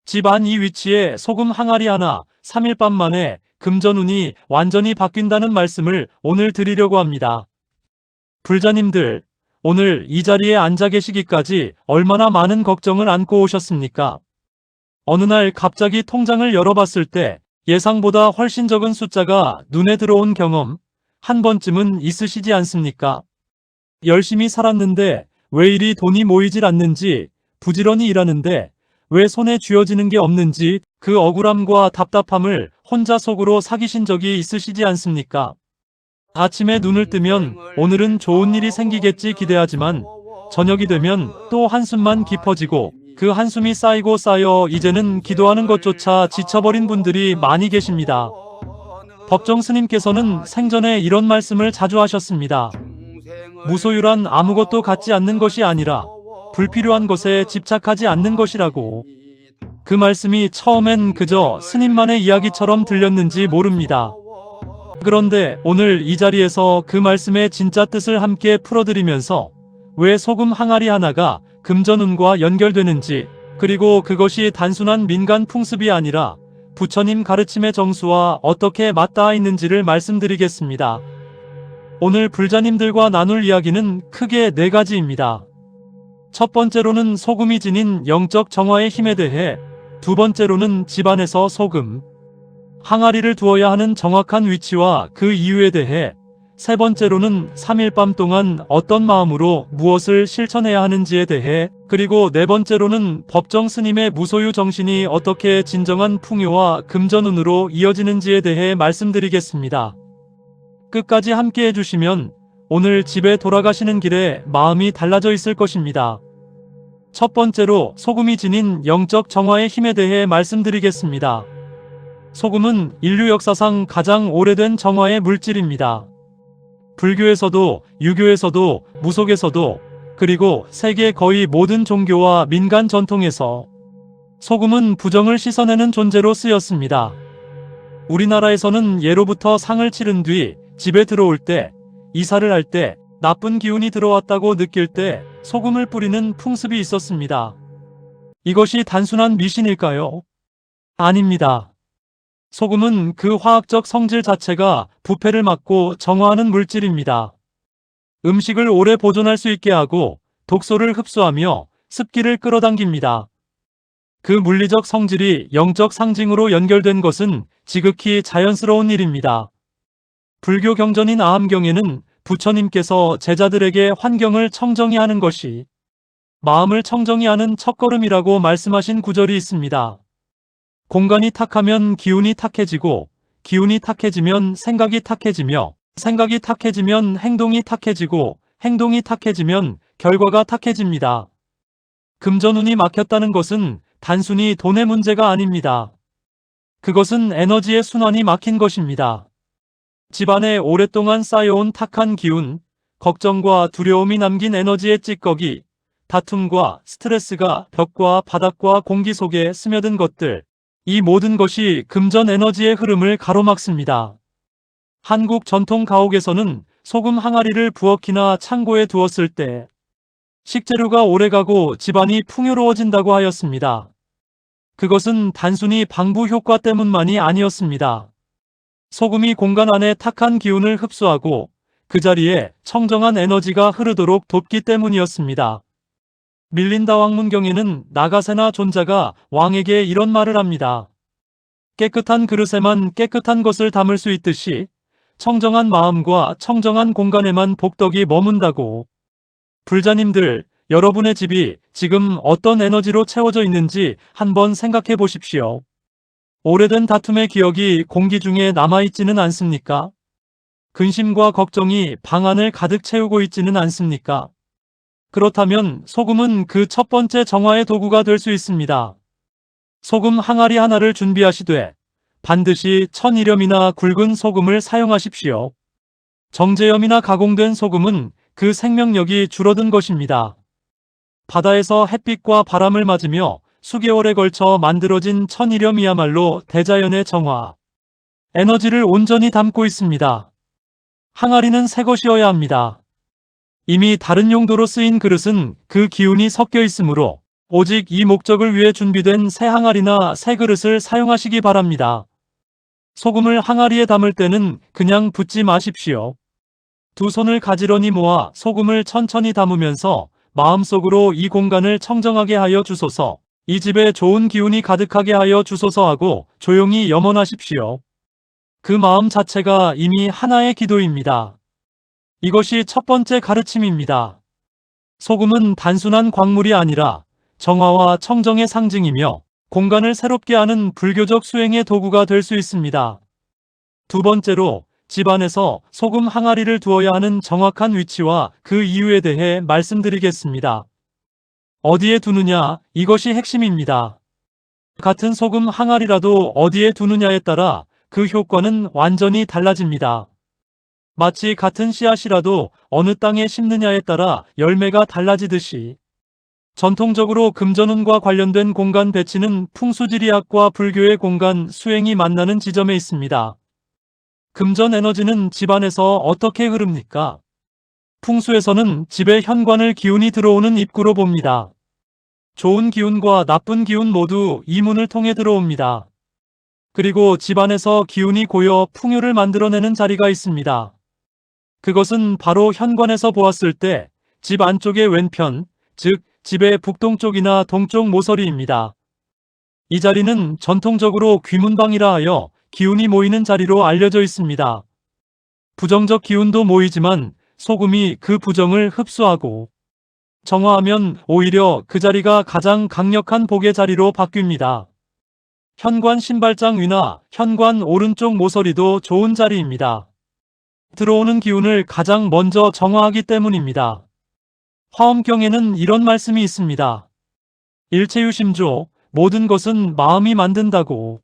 집 안 이 위치에 소금 항아리 하나, 3일 밤 만에 금전운이 완전히 바뀐다는 말씀을 오늘 드리려고 합니다. 불자님들, 오늘 이 자리에 앉아 계시기까지 얼마나 많은 걱정을 안고 오셨습니까? 어느 날 갑자기 통장을 열어봤을 때 예상보다 훨씬 적은 숫자가 눈에 들어온 경험, 한 번쯤은 있으시지 않습니까? 열심히 살았는데 왜 이리 돈이 모이질 않는지, 부지런히 일하는데 왜 손에 쥐어지는 게 없는지 그 억울함과 답답함을 혼자 속으로 사귀신 적이 있으시지 않습니까? 아침에 눈을 뜨면 오늘은 좋은 일이 생기겠지 기대하지만 저녁이 되면 또 한숨만 깊어지고 그 한숨이 쌓이고 쌓여 이제는 기도하는 것조차 지쳐버린 분들이 많이 계십니다. 법정 스님께서는 생전에 이런 말씀을 자주 하셨습니다. 무소유란 아무것도 갖지 않는 것이 아니라 불필요한 것에 집착하지 않는 것이라고. 그 말씀이 처음엔 그저 스님만의 이야기처럼 들렸는지 모릅니다. 그런데 오늘 이 자리에서 그 말씀의 진짜 뜻을 함께 풀어드리면서 왜 소금 항아리 하나가 금전운과 연결되는지, 그리고 그것이 단순한 민간 풍습이 아니라 부처님 가르침의 정수와 어떻게 맞닿아 있는지를 말씀드리겠습니다. 오늘 불자님들과 나눌 이야기는 크게 4가지입니다. 첫 번째로는 소금이 지닌 영적 정화의 힘에 대해, 두 번째로는 집안에서 소금 항아리를 두어야 하는 정확한 위치와 그 이유에 대해, 세 번째로는 3일 밤 동안 어떤 마음으로 무엇을 실천해야 하는지에 대해, 그리고 네 번째로는 법정 스님의 무소유 정신이 어떻게 진정한 풍요와 금전운으로 이어지는지에 대해 말씀드리겠습니다. 끝까지 함께 해주시면 오늘 집에 돌아가시는 길에 마음이 달라져 있을 것입니다. 첫 번째로 소금이 지닌 영적 정화의 힘에 대해 말씀드리겠습니다. 소금은 인류 역사상 가장 오래된 정화의 물질입니다. 불교에서도, 유교에서도, 무속에서도, 그리고 세계 거의 모든 종교와 민간 전통에서 소금은 부정을 씻어내는 존재로 쓰였습니다. 우리나라에서는 예로부터 상을 치른 뒤 집에 들어올 때, 이사를 할 때, 나쁜 기운이 들어왔다고 느낄 때 소금을 뿌리는 풍습이 있었습니다. 이것이 단순한 미신일까요? 아닙니다. 소금은 그 화학적 성질 자체가 부패를 막고 정화하는 물질입니다. 음식을 오래 보존할 수 있게 하고 독소를 흡수하며 습기를 끌어당깁니다. 그 물리적 성질이 영적 상징으로 연결된 것은 지극히 자연스러운 일입니다. 불교 경전인 아함경에는 부처님께서 제자들에게 환경을 청정히 하는 것이 마음을 청정히 하는 첫걸음이라고 말씀하신 구절이 있습니다. 공간이 탁하면 기운이 탁해지고, 기운이 탁해지면 생각이 탁해지며, 생각이 탁해지면 행동이 탁해지고, 행동이 탁해지면 결과가 탁해집니다. 금전운이 막혔다는 것은 단순히 돈의 문제가 아닙니다. 그것은 에너지의 순환이 막힌 것입니다. 집안에 오랫동안 쌓여온 탁한 기운, 걱정과 두려움이 남긴 에너지의 찌꺼기, 다툼과 스트레스가 벽과 바닥과 공기 속에 스며든 것들, 이 모든 것이 금전 에너지의 흐름을 가로막습니다. 한국 전통 가옥에서는 소금 항아리를 부엌이나 창고에 두었을 때 식재료가 오래가고 집안이 풍요로워진다고 하였습니다. 그것은 단순히 방부 효과 때문만이 아니었습니다. 소금이 공간 안에 탁한 기운을 흡수하고 그 자리에 청정한 에너지가 흐르도록 돕기 때문이었습니다. 밀린다 왕문경에는 나가세나 존자가 왕에게 이런 말을 합니다. 깨끗한 그릇에만 깨끗한 것을 담을 수 있듯이 청정한 마음과 청정한 공간에만 복덕이 머문다고. 불자님들, 여러분의 집이 지금 어떤 에너지로 채워져 있는지 한번 생각해 보십시오. 오래된 다툼의 기억이 공기 중에 남아있지는 않습니까? 근심과 걱정이 방 안을 가득 채우고 있지는 않습니까? 그렇다면 소금은 그 첫 번째 정화의 도구가 될 수 있습니다. 소금 항아리 하나를 준비하시되 반드시 천일염이나 굵은 소금을 사용하십시오. 정제염이나 가공된 소금은 그 생명력이 줄어든 것입니다. 바다에서 햇빛과 바람을 맞으며 수개월에 걸쳐 만들어진 천일염이야말로 대자연의 정화, 에너지를 온전히 담고 있습니다. 항아리는 새 것이어야 합니다. 이미 다른 용도로 쓰인 그릇은 그 기운이 섞여 있으므로 오직 이 목적을 위해 준비된 새 항아리나 새 그릇을 사용하시기 바랍니다. 소금을 항아리에 담을 때는 그냥 붓지 마십시오. 두 손을 가지런히 모아 소금을 천천히 담으면서 마음속으로 이 공간을 청정하게 하여 주소서, 이 집에 좋은 기운이 가득하게 하여 주소서 하고 조용히 염원하십시오. 그 마음 자체가 이미 하나의 기도입니다. 이것이 첫 번째 가르침입니다. 소금은 단순한 광물이 아니라 정화와 청정의 상징이며 공간을 새롭게 하는 불교적 수행의 도구가 될 수 있습니다. 두 번째로, 집안에서 소금 항아리를 두어야 하는 정확한 위치와 그 이유에 대해 말씀드리겠습니다. 어디에 두느냐, 이것이 핵심입니다. 같은 소금 항아리라도 어디에 두느냐에 따라 그 효과는 완전히 달라집니다. 마치 같은 씨앗이라도 어느 땅에 심느냐에 따라 열매가 달라지듯이, 전통적으로 금전운과 관련된 공간 배치는 풍수지리학과 불교의 공간 수행이 만나는 지점에 있습니다. 금전 에너지는 집안에서 어떻게 흐릅니까? 풍수에서는 집의 현관을 기운이 들어오는 입구로 봅니다. 좋은 기운과 나쁜 기운 모두 이 문을 통해 들어옵니다. 그리고 집안에서 기운이 고여 풍요를 만들어내는 자리가 있습니다. 그것은 바로 현관에서 보았을 때 집 안쪽의 왼편, 즉 집의 북동쪽이나 동쪽 모서리입니다. 이 자리는 전통적으로 귀문방이라 하여 기운이 모이는 자리로 알려져 있습니다. 부정적 기운도 모이지만 소금이 그 부정을 흡수하고 정화하면 오히려 그 자리가 가장 강력한 복의 자리로 바뀝니다. 현관 신발장 위나 현관 오른쪽 모서리도 좋은 자리입니다. 들어오는 기운을 가장 먼저 정화하기 때문입니다. 화엄경에는 이런 말씀이 있습니다. 일체유심조, 모든 것은 마음이 만든다고.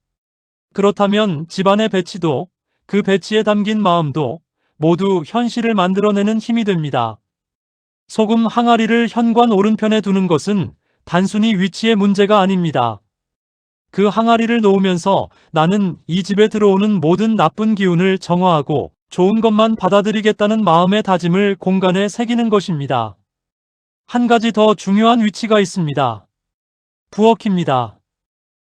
그렇다면 집안의 배치도, 그 배치에 담긴 마음도 모두 현실을 만들어내는 힘이 됩니다. 소금 항아리를 현관 오른편에 두는 것은 단순히 위치의 문제가 아닙니다. 그 항아리를 놓으면서 나는 이 집에 들어오는 모든 나쁜 기운을 정화하고 좋은 것만 받아들이겠다는 마음의 다짐을 공간에 새기는 것입니다. 한 가지 더 중요한 위치가 있습니다. 부엌입니다.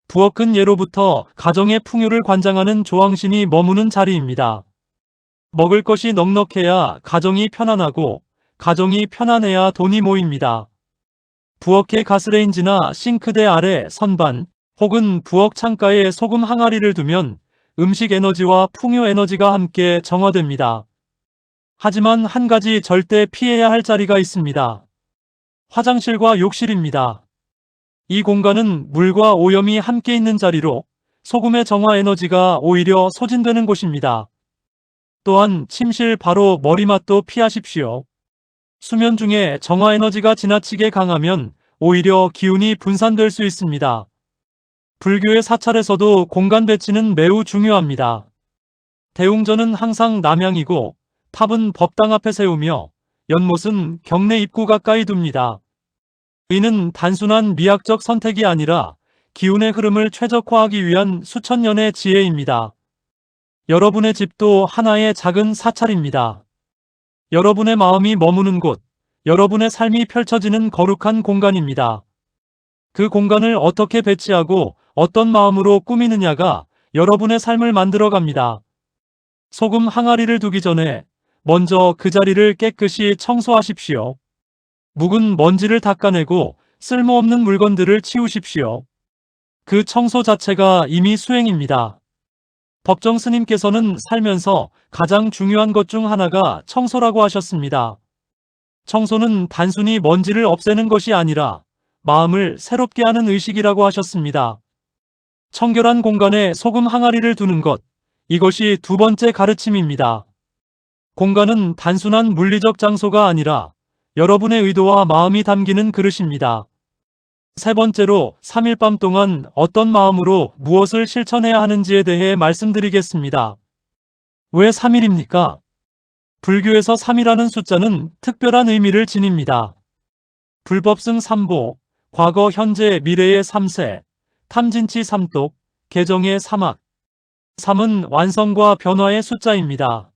부엌은 예로부터 가정의 풍요를 관장하는 조왕신이 머무는 자리입니다. 먹을 것이 넉넉해야 가정이 편안하고 가정이 편안해야 돈이 모입니다. 부엌의 가스레인지나 싱크대 아래 선반 혹은 부엌 창가에 소금 항아리를 두면 음식 에너지와 풍요 에너지가 함께 정화됩니다. 하지만 한 가지 절대 피해야 할 자리가 있습니다. 화장실과 욕실입니다. 이 공간은 물과 오염이 함께 있는 자리로 소금의 정화 에너지가 오히려 소진되는 곳입니다. 또한 침실 바로 머리맡도 피하십시오. 수면 중에 정화 에너지가 지나치게 강하면 오히려 기운이 분산될 수 있습니다. 불교의 사찰에서도 공간 배치는 매우 중요합니다. 대웅전은 항상 남향이고 탑은 법당 앞에 세우며 연못은 경내 입구 가까이 둡니다. 이는 단순한 미학적 선택이 아니라 기운의 흐름을 최적화하기 위한 수천 년의 지혜입니다. 여러분의 집도 하나의 작은 사찰입니다. 여러분의 마음이 머무는 곳, 여러분의 삶이 펼쳐지는 거룩한 공간입니다. 그 공간을 어떻게 배치하고 어떤 마음으로 꾸미느냐가 여러분의 삶을 만들어갑니다. 소금 항아리를 두기 전에 먼저 그 자리를 깨끗이 청소하십시오. 묵은 먼지를 닦아내고 쓸모없는 물건들을 치우십시오. 그 청소 자체가 이미 수행입니다. 법정 스님께서는 살면서 가장 중요한 것 중 하나가 청소라고 하셨습니다. 청소는 단순히 먼지를 없애는 것이 아니라 마음을 새롭게 하는 의식이라고 하셨습니다. 청결한 공간에 소금 항아리를 두는 것, 이것이 두 번째 가르침입니다. 공간은 단순한 물리적 장소가 아니라 여러분의 의도와 마음이 담기는 그릇입니다. 세 번째로 3일 밤 동안 어떤 마음으로 무엇을 실천해야 하는지에 대해 말씀드리겠습니다. 왜 3일입니까? 불교에서 3이라는 숫자는 특별한 의미를 지닙니다. 불법승 3보, 과거, 현재, 미래의 3세, 탐진치 3똑, 개정의 3악. 3은 완성과 변화의 숫자입니다.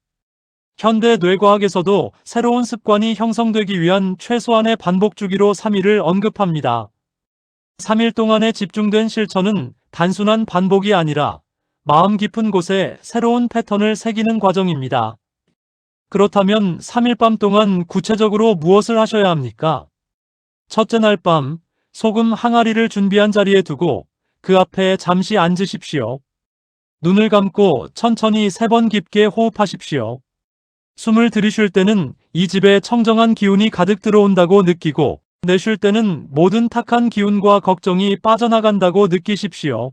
현대 뇌과학에서도 새로운 습관이 형성되기 위한 최소한의 반복 주기로 3일을 언급합니다. 3일 동안의 집중된 실천은 단순한 반복이 아니라 마음 깊은 곳에 새로운 패턴을 새기는 과정입니다. 그렇다면 3일 밤 동안 구체적으로 무엇을 하셔야 합니까? 첫째 날 밤, 소금 항아리를 준비한 자리에 두고 그 앞에 잠시 앉으십시오. 눈을 감고 천천히 3번 깊게 호흡하십시오. 숨을 들이쉴 때는 이 집에 청정한 기운이 가득 들어온다고 느끼고, 내쉴 때는 모든 탁한 기운과 걱정이 빠져나간다고 느끼십시오.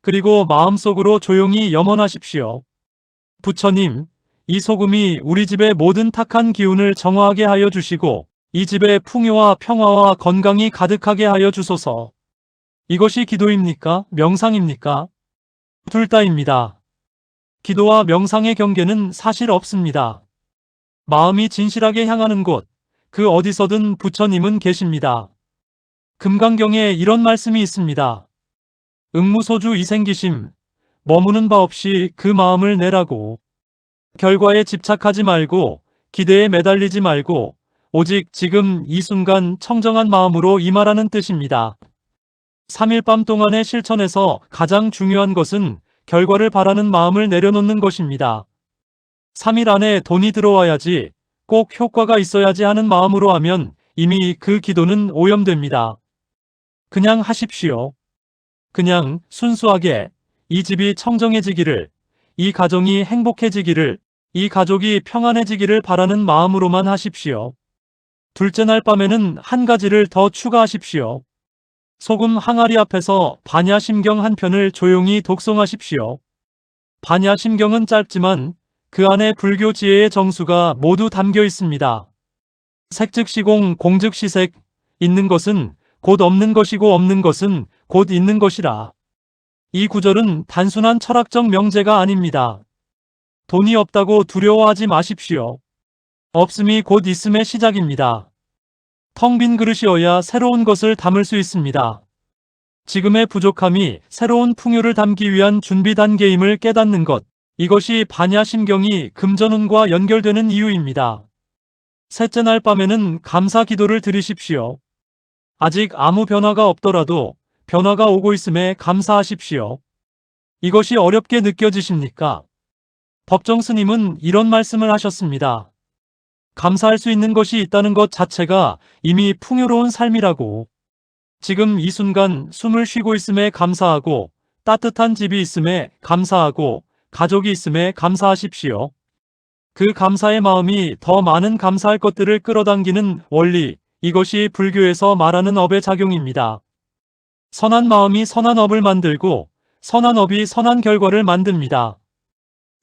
그리고 마음속으로 조용히 염원하십시오. 부처님, 이 소금이 우리 집의 모든 탁한 기운을 정화하게 하여 주시고 이 집에 풍요와 평화와 건강이 가득하게 하여 주소서. 이것이 기도입니까? 명상입니까? 둘 다입니다. 기도와 명상의 경계는 사실 없습니다. 마음이 진실하게 향하는 곳, 그 어디서든 부처님은 계십니다. 금강경에 이런 말씀이 있습니다. 응무소주 이생기심, 머무는 바 없이 그 마음을 내라고. 결과에 집착하지 말고, 기대에 매달리지 말고, 오직 지금 이 순간 청정한 마음으로 임하라는 뜻입니다. 3일 밤 동안의 실천에서 가장 중요한 것은 결과를 바라는 마음을 내려놓는 것입니다. 3일 안에 돈이 들어와야지, 꼭 효과가 있어야지 하는 마음으로 하면 이미 그 기도는 오염됩니다. 그냥 하십시오. 그냥 순수하게 이 집이 청정해지기를, 이 가정이 행복해지기를, 이 가족이 평안해지기를 바라는 마음으로만 하십시오. 둘째 날 밤에는 한 가지를 더 추가하십시오. 소금 항아리 앞에서 반야심경 한 편을 조용히 독송하십시오. 반야심경은 짧지만 그 안에 불교 지혜의 정수가 모두 담겨 있습니다. 색즉시공 공즉시색, 있는 것은 곧 없는 것이고 없는 것은 곧 있는 것이라. 이 구절은 단순한 철학적 명제가 아닙니다. 돈이 없다고 두려워하지 마십시오. 없음이 곧 있음의 시작입니다. 텅 빈 그릇이어야 새로운 것을 담을 수 있습니다. 지금의 부족함이 새로운 풍요를 담기 위한 준비 단계임을 깨닫는 것, 이것이 반야심경이 금전운과 연결되는 이유입니다. 셋째 날 밤에는 감사 기도를 드리십시오. 아직 아무 변화가 없더라도 변화가 오고 있음에 감사하십시오. 이것이 어렵게 느껴지십니까? 법정 스님은 이런 말씀을 하셨습니다. 감사할 수 있는 것이 있다는 것 자체가 이미 풍요로운 삶이라고. 지금 이 순간 숨을 쉬고 있음에 감사하고, 따뜻한 집이 있음에 감사하고, 가족이 있음에 감사하십시오. 그 감사의 마음이 더 많은 감사할 것들을 끌어당기는 원리, 이것이 불교에서 말하는 업의 작용입니다. 선한 마음이 선한 업을 만들고, 선한 업이 선한 결과를 만듭니다.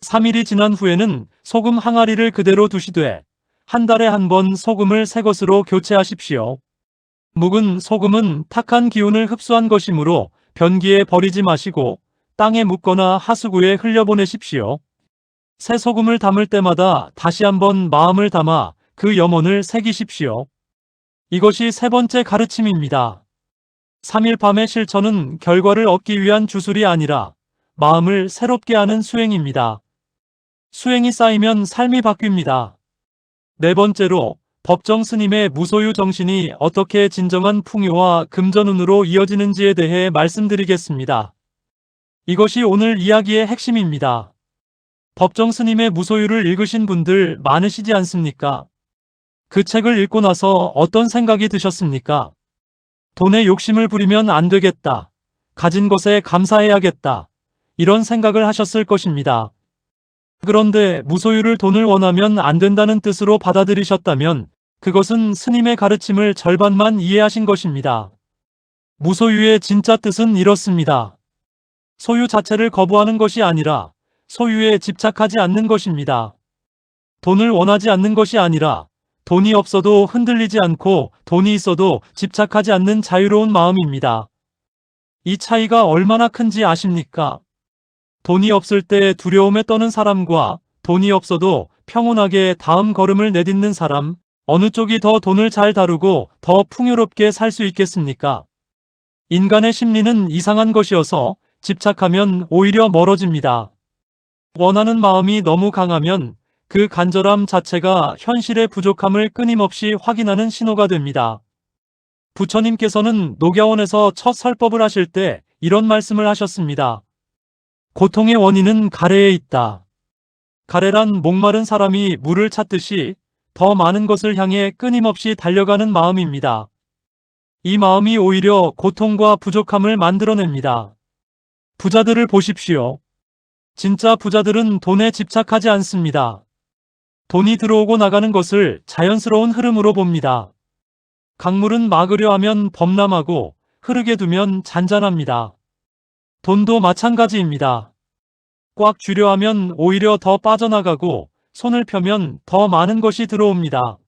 3일이 지난 후에는 소금 항아리를 그대로 두시되 한 달에 한 번 소금을 새 것으로 교체하십시오. 묵은 소금은 탁한 기운을 흡수한 것이므로 변기에 버리지 마시고 땅에 묻거나 하수구에 흘려보내십시오. 새 소금을 담을 때마다 다시 한번 마음을 담아 그 염원을 새기십시오. 이것이 세 번째 가르침입니다. 3일 밤의 실천은 결과를 얻기 위한 주술이 아니라 마음을 새롭게 하는 수행입니다. 수행이 쌓이면 삶이 바뀝니다. 네 번째로, 법정 스님의 무소유 정신이 어떻게 진정한 풍요와 금전운으로 이어지는지에 대해 말씀드리겠습니다. 이것이 오늘 이야기의 핵심입니다. 법정 스님의 무소유를 읽으신 분들 많으시지 않습니까? 그 책을 읽고 나서 어떤 생각이 드셨습니까? 돈에 욕심을 부리면 안 되겠다. 가진 것에 감사해야겠다. 이런 생각을 하셨을 것입니다. 그런데 무소유를 돈을 원하면 안 된다는 뜻으로 받아들이셨다면 그것은 스님의 가르침을 절반만 이해하신 것입니다. 무소유의 진짜 뜻은 이렇습니다. 소유 자체를 거부하는 것이 아니라 소유에 집착하지 않는 것입니다. 돈을 원하지 않는 것이 아니라 돈이 없어도 흔들리지 않고 돈이 있어도 집착하지 않는 자유로운 마음입니다. 이 차이가 얼마나 큰지 아십니까? 돈이 없을 때 두려움에 떠는 사람과 돈이 없어도 평온하게 다음 걸음을 내딛는 사람, 어느 쪽이 더 돈을 잘 다루고 더 풍요롭게 살 수 있겠습니까? 인간의 심리는 이상한 것이어서 집착하면 오히려 멀어집니다. 원하는 마음이 너무 강하면 그 간절함 자체가 현실의 부족함을 끊임없이 확인하는 신호가 됩니다. 부처님께서는 녹야원에서 첫 설법을 하실 때 이런 말씀을 하셨습니다. 고통의 원인은 가래에 있다. 가래란 목마른 사람이 물을 찾듯이 더 많은 것을 향해 끊임없이 달려가는 마음입니다. 이 마음이 오히려 고통과 부족함을 만들어냅니다. 부자들을 보십시오. 진짜 부자들은 돈에 집착하지 않습니다. 돈이 들어오고 나가는 것을 자연스러운 흐름으로 봅니다. 강물은 막으려 하면 범람하고 흐르게 두면 잔잔합니다. 돈도 마찬가지입니다. 꽉 쥐려 하면 오히려 더 빠져나가고 손을 펴면 더 많은 것이 들어옵니다.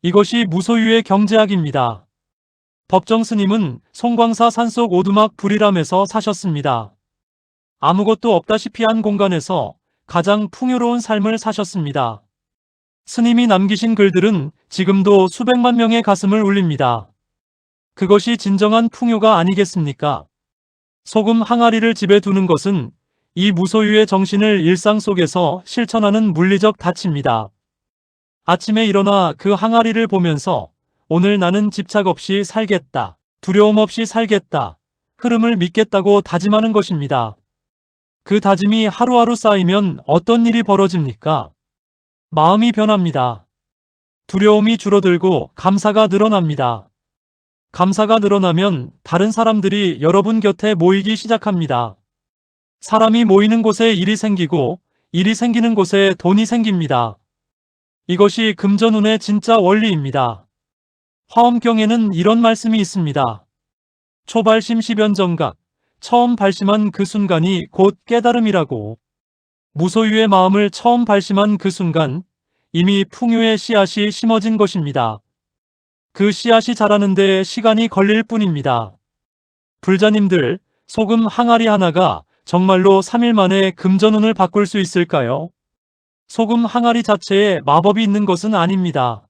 이것이 무소유의 경제학입니다. 법정 스님은 송광사 산속 오두막 불이람에서 사셨습니다. 아무것도 없다시피 한 공간에서 가장 풍요로운 삶을 사셨습니다. 스님이 남기신 글들은 지금도 수백만 명의 가슴을 울립니다. 그것이 진정한 풍요가 아니겠습니까? 소금 항아리를 집에 두는 것은 이 무소유의 정신을 일상 속에서 실천하는 물리적 닻입니다. 아침에 일어나 그 항아리를 보면서 오늘 나는 집착 없이 살겠다, 두려움 없이 살겠다, 흐름을 믿겠다고 다짐하는 것입니다. 그 다짐이 하루하루 쌓이면 어떤 일이 벌어집니까? 마음이 변합니다. 두려움이 줄어들고 감사가 늘어납니다. 감사가 늘어나면 다른 사람들이 여러분 곁에 모이기 시작합니다. 사람이 모이는 곳에 일이 생기고 일이 생기는 곳에 돈이 생깁니다. 이것이 금전운의 진짜 원리입니다. 화엄경에는 이런 말씀이 있습니다. 초발심 십연정각, 처음 발심한 그 순간이 곧 깨달음이라고. 무소유의 마음을 처음 발심한 그 순간 이미 풍요의 씨앗이 심어진 것입니다. 그 씨앗이 자라는 데 시간이 걸릴 뿐입니다. 불자님들, 소금 항아리 하나가 정말로 3일 만에 금전운을 바꿀 수 있을까요? 소금 항아리 자체에 마법이 있는 것은 아닙니다.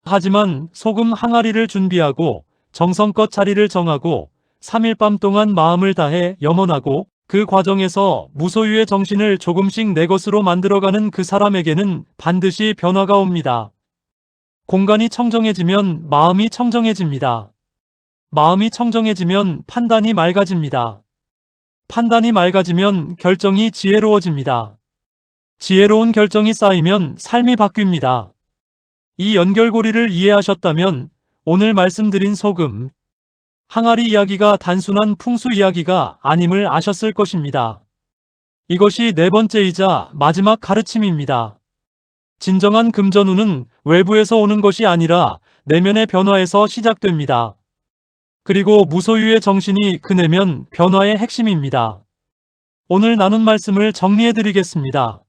하지만 소금 항아리를 준비하고 정성껏 자리를 정하고 3일 밤 동안 마음을 다해 염원하고 그 과정에서 무소유의 정신을 조금씩 내 것으로 만들어가는 그 사람에게는 반드시 변화가 옵니다. 공간이 청정해지면 마음이 청정해집니다. 마음이 청정해지면 판단이 맑아집니다. 판단이 맑아지면 결정이 지혜로워집니다. 지혜로운 결정이 쌓이면 삶이 바뀝니다. 이 연결고리를 이해하셨다면 오늘 말씀드린 소금 항아리 이야기가 단순한 풍수 이야기가 아님을 아셨을 것입니다. 이것이 네 번째이자 마지막 가르침입니다. 진정한 금전운은 외부에서 오는 것이 아니라 내면의 변화에서 시작됩니다. 그리고 무소유의 정신이 그 내면 변화의 핵심입니다. 오늘 나눈 말씀을 정리해드리겠습니다.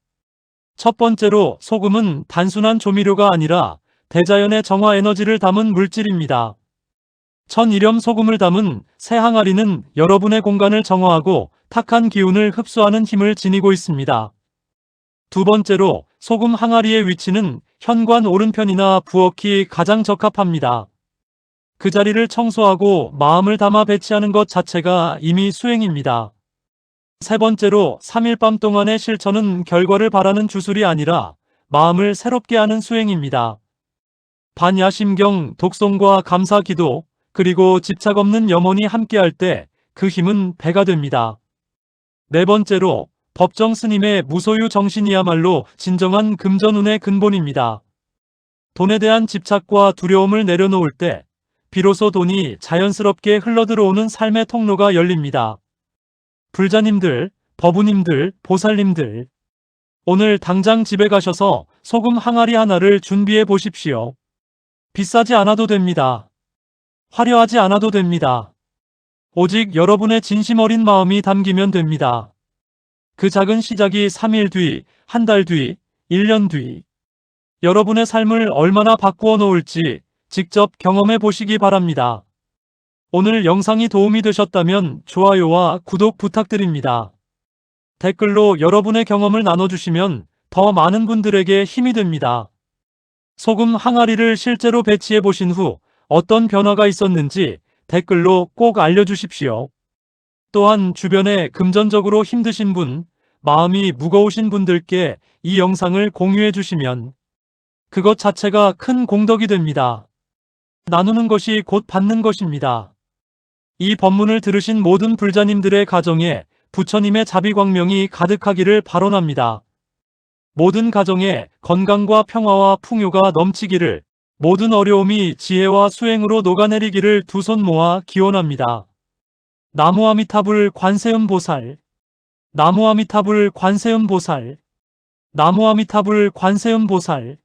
첫 번째로 소금은 단순한 조미료가 아니라 대자연의 정화 에너지를 담은 물질입니다. 천일염 소금을 담은 새 항아리는 여러분의 공간을 정화하고 탁한 기운을 흡수하는 힘을 지니고 있습니다. 두 번째로 소금 항아리의 위치는 현관 오른편이나 부엌이 가장 적합합니다. 그 자리를 청소하고 마음을 담아 배치하는 것 자체가 이미 수행입니다. 세 번째로 3일 밤 동안의 실천은 결과를 바라는 주술이 아니라 마음을 새롭게 하는 수행입니다. 반야심경, 독송과 감사 기도, 그리고 집착 없는 염원이 함께할 때 그 힘은 배가 됩니다. 네 번째로 법정 스님의 무소유 정신이야말로 진정한 금전운의 근본입니다. 돈에 대한 집착과 두려움을 내려놓을 때 비로소 돈이 자연스럽게 흘러들어오는 삶의 통로가 열립니다. 불자님들, 법우님들, 보살님들, 오늘 당장 집에 가셔서 소금 항아리 하나를 준비해 보십시오. 비싸지 않아도 됩니다. 화려하지 않아도 됩니다. 오직 여러분의 진심 어린 마음이 담기면 됩니다. 그 작은 시작이 3일 뒤, 한 달 뒤, 1년 뒤 여러분의 삶을 얼마나 바꾸어 놓을지 직접 경험해 보시기 바랍니다. 오늘 영상이 도움이 되셨다면 좋아요와 구독 부탁드립니다. 댓글로 여러분의 경험을 나눠주시면 더 많은 분들에게 힘이 됩니다. 소금 항아리를 실제로 배치해 보신 후 어떤 변화가 있었는지 댓글로 꼭 알려주십시오. 또한 주변에 금전적으로 힘드신 분, 마음이 무거우신 분들께 이 영상을 공유해 주시면 그것 자체가 큰 공덕이 됩니다. 나누는 것이 곧 받는 것입니다. 이 법문을 들으신 모든 불자님들의 가정에 부처님의 자비광명이 가득하기를 발언합니다. 모든 가정에 건강과 평화와 풍요가 넘치기를, 모든 어려움이 지혜와 수행으로 녹아내리기를 두 손 모아 기원합니다. 나무 아미타불 관세음 보살. 나무 아미타불 관세음 보살. 나무 아미타불 관세음 보살.